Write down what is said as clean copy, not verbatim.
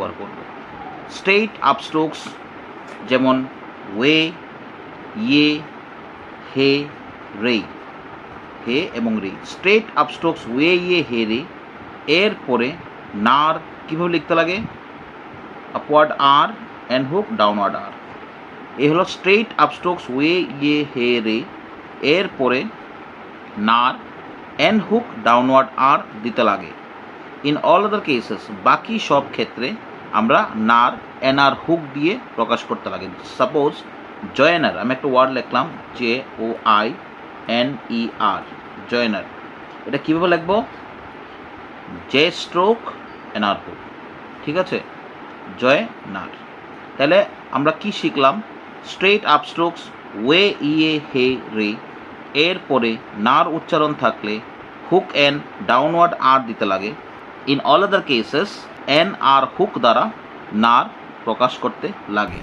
ব্যবহার করব। স্ট্রেইট আপস্ট্রোকস যেমন ওয়ে, ইয়ে, হে, রে, হে এবং রে। স্ট্রেইট আপস্ট্রোকস ওয়ে, ইয়ে, হে, রে এর পরে নার কীভাবে লিখতে লাগে? Upward R, end hook, downward R. এ হলো স্ট্রেইট আপস্ট্রোকস ওয়ে, ইয়ে, হে, রে এর পরে নার, এন্ড হুক, ডাউনওয়ার্ড আর দিতে লাগে। ইন অল আদার কেসেস, বাকি সব ক্ষেত্রে আমরা নার, এন আর, হুক দিয়ে প্রকাশ করতে লাগে। সাপোজ জয়েনার, আমি একটা ওয়ার্ড লিখলাম JOINER, জয়েনার। এটা কীভাবে লিখবো? জে স্ট্রোক এন আর হুক, ঠিক আছে, জয়নার। তাহলে আমরা কি শিখলাম? স্ট্রেইট আপস্ট্রোকস ওয়ে, ইয়ে, হে, রে এর পরে নার উচ্চারণ থাকলে হুক, এন, ডাউনওয়ার্ড আর দিতে লাগে। ইন অল আদার কেসেস এন আর হুক দ্বারা নার প্রকাশ করতে লাগে।